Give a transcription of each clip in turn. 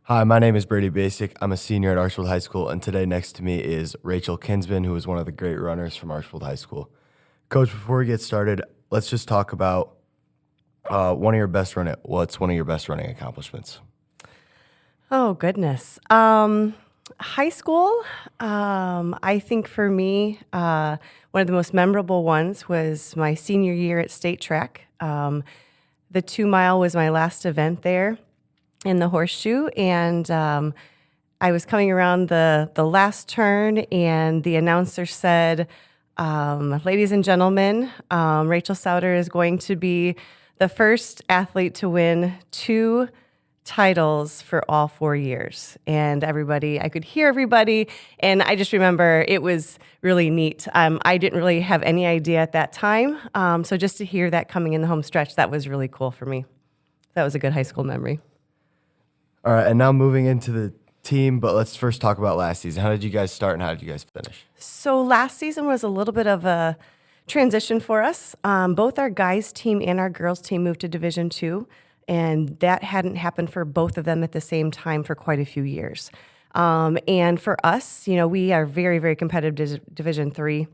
Hi, my name is Brady Bacik. I'm a senior at Archbold High School, and today next to me is Rachel Kinsman, who is one of the great runners from Archbold High School. Coach, before we get started, let's just talk about what's one of your best running accomplishments? Oh, goodness. High school, I think for me, one of the most memorable ones was my senior year at state track. The 2 mile was my last event there in the horseshoe, and I was coming around the last turn, and the announcer said, ladies and gentlemen, Rachel Souter is going to be the first athlete to win 2 titles for all 4 years. And I could hear everybody. And I just remember it was really neat. I didn't really have any idea at that time. So just to hear that coming in the home stretch, that was really cool for me. That was a good high school memory. All right, and now moving into the team, but let's first talk about last season. How did you guys start and how did you guys finish? So last season was a little bit of a transition for us. Both our guys team and our girls team moved to Division II. And that hadn't happened for both of them at the same time for quite a few years. And for us, we are very, very competitive Division III.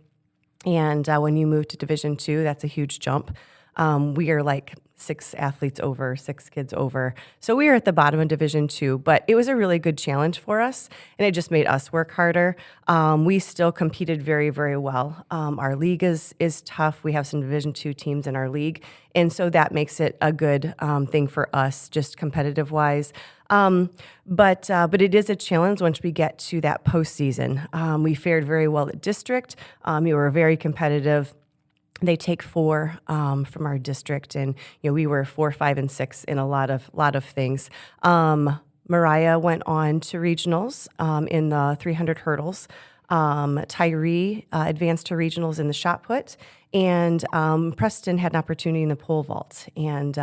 And when you move to Division II, that's a huge jump. We are like 6 athletes over, 6 kids over. So we are at the bottom of Division II, but it was a really good challenge for us, and it just made us work harder. We still competed very, very well. Our league is tough. We have some Division II teams in our league, and so that makes it a good thing for us, just competitive-wise. But it is a challenge once we get to that postseason. We fared very well at district. We were very competitive. They take 4 from our district, and we were 4, 5, and 6 in a lot of things. Mariah went on to regionals in the 300 hurdles. Tyree advanced to regionals in the shot put, and Preston had an opportunity in the pole vault. And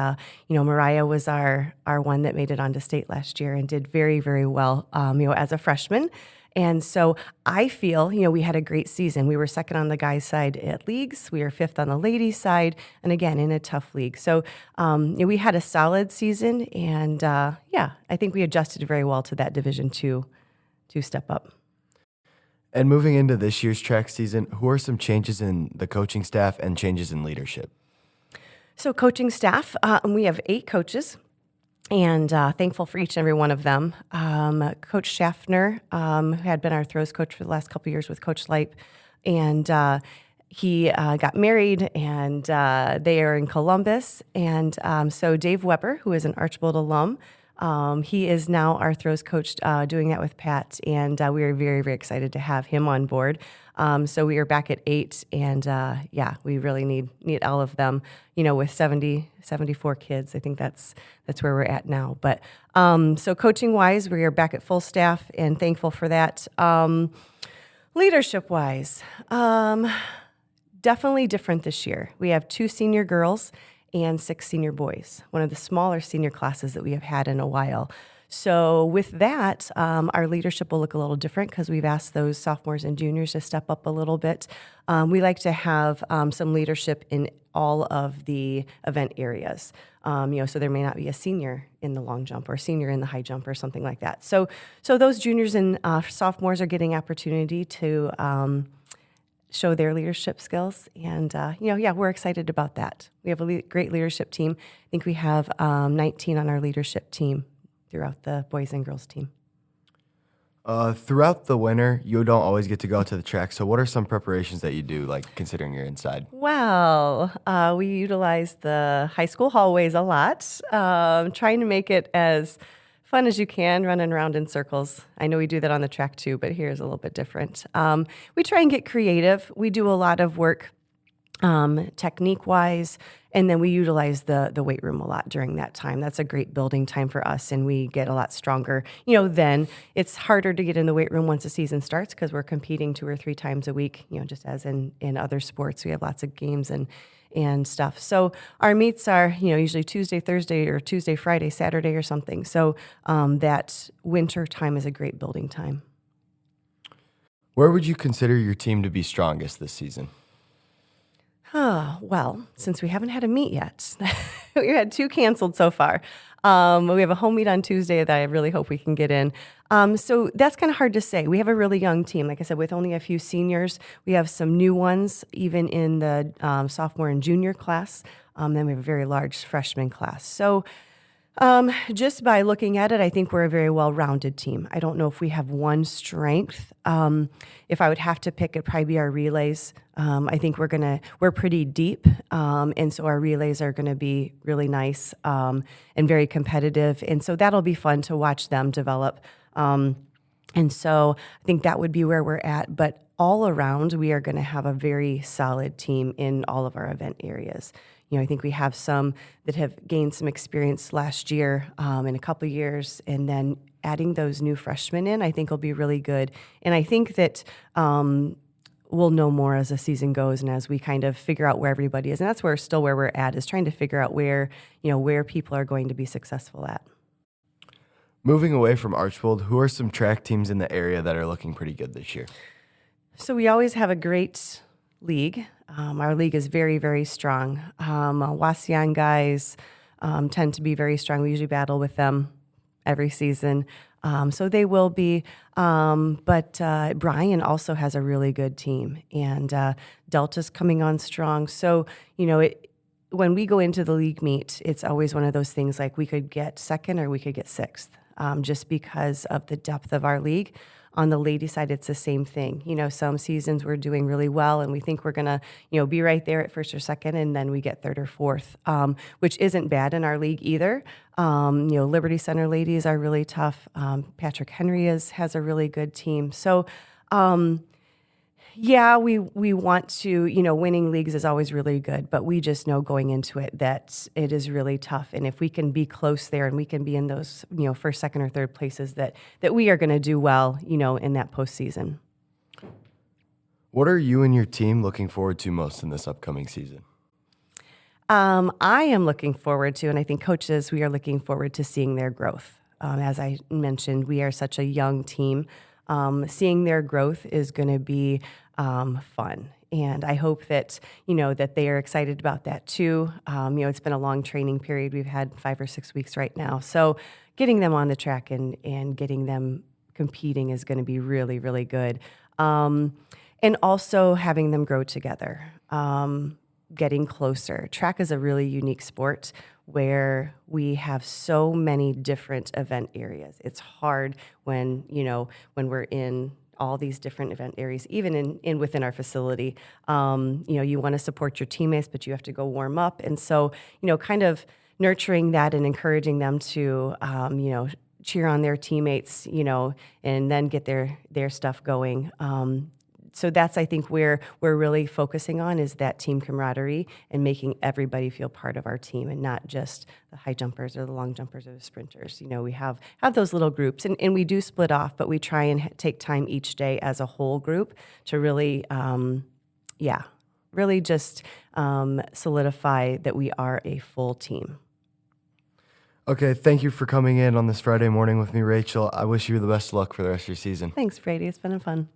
Mariah was our one that made it onto state last year and did very, very well. As a freshman. And so I feel, we had a great season. We were second on the guys' side at leagues. We were 5th on the ladies' side, and again, in a tough league. So we had a solid season, and I think we adjusted very well to that Division II step up. And moving into this year's track season, who are some changes in the coaching staff and changes in leadership? So coaching staff, we have 8 coaches. And thankful for each and every one of them. Coach Schaffner, who had been our throws coach for the last couple of years with Coach Leip, and he got married, and they are in Columbus. And so Dave Weber, who is an Archbold alum, he is now our throws coach, doing that with Pat, and we are very, very excited to have him on board. So we are back at 8, and we really need all of them. With 74 kids, I think that's where we're at now. But so coaching wise, we are back at full staff, and thankful for that. Leadership wise, definitely different this year. We have 2 senior girls and 6 senior boys, one of the smaller senior classes that we have had in a while. So with that, our leadership will look a little different because we've asked those sophomores and juniors to step up a little bit. We like to have some leadership in all of the event areas. So there may not be a senior in the long jump or a senior in the high jump or something like that. So those juniors and sophomores are getting opportunity to show their leadership skills. And, we're excited about that. We have a great leadership team. I think we have 19 on our leadership team throughout the boys and girls team. Throughout the winter, you don't always get to go out to the track. So what are some preparations that you do, like considering you're inside? Well, we utilize the high school hallways a lot, trying to make it as fun as you can, running around in circles. I know we do that on the track too, but here's a little bit different. We try and get creative. We do a lot of work technique-wise, and then we utilize the weight room a lot during that time. That's a great building time for us, and we get a lot stronger. Then it's harder to get in the weight room once the season starts because we're competing 2 or 3 times a week, just as in other sports. We have lots of games and stuff. So our meets are, usually Tuesday, Thursday, or Tuesday, Friday, Saturday, or something. So that winter time is a great building time. Where would you consider your team to be strongest this season? Well, since we haven't had a meet yet, we had 2 canceled so far. We have a home meet on Tuesday that I really hope we can get in. So that's kind of hard to say. We have a really young team, like I said, with only a few seniors. We have some new ones, even in the sophomore and junior class. Then we have a very large freshman class. So just by looking at it, I think we're a very well-rounded team. I don't know if we have one strength. If I would have to pick, it'd probably be our relays. I think we're pretty deep, and so our relays are gonna be really nice and very competitive, and so that'll be fun to watch them develop. And so I think that would be where we're at. But all around, we are going to have a very solid team in all of our event areas. I think we have some that have gained some experience last year in a couple of years, and then adding those new freshmen in, I think will be really good. And I think that we'll know more as the season goes and as we kind of figure out where everybody is. And that's where we're at, is trying to figure out where people are going to be successful at. Moving away from Archbold, who are some track teams in the area that are looking pretty good this year? So we always have a great league. Our league is very, very strong. Wauseon guys tend to be very strong. We usually battle with them every season. So they will be. But Bryan also has a really good team. And Delta's coming on strong. So, when we go into the league meet, it's always one of those things like we could get second or we could get sixth, just because of the depth of our league. On the lady side, it's the same thing. Some seasons we're doing really well and we think we're going to, be right there at first or second, and then we get third or fourth, which isn't bad in our league either. Liberty Center ladies are really tough. Patrick Henry has a really good team. So, we want to, winning leagues is always really good, but we just know going into it that it is really tough. And if we can be close there and we can be in those, first, second, or third places, that we are going to do well, in that postseason. What are you and your team looking forward to most in this upcoming season? I am looking forward to, and I think coaches, we are looking forward to seeing their growth. As I mentioned, we are such a young team. Seeing their growth is going to be fun. And I hope that, that they are excited about that too. It's been a long training period. We've had 5 or 6 weeks right now. So getting them on the track and getting them competing is going to be really, really good. And also having them grow together, getting closer. Track is a really unique sport where we have so many different event areas. It's hard when we're in all these different event areas, even in within our facility. You want to support your teammates, but you have to go warm up. And so, kind of nurturing that and encouraging them to, cheer on their teammates, and then get their stuff going. So that's, I think, where we're really focusing on, is that team camaraderie and making everybody feel part of our team, and not just the high jumpers or the long jumpers or the sprinters. We have those little groups, and we do split off, but we try and take time each day as a whole group to really, really just solidify that we are a full team. Okay, thank you for coming in on this Friday morning with me, Rachel. I wish you the best of luck for the rest of your season. Thanks, Brady. It's been fun.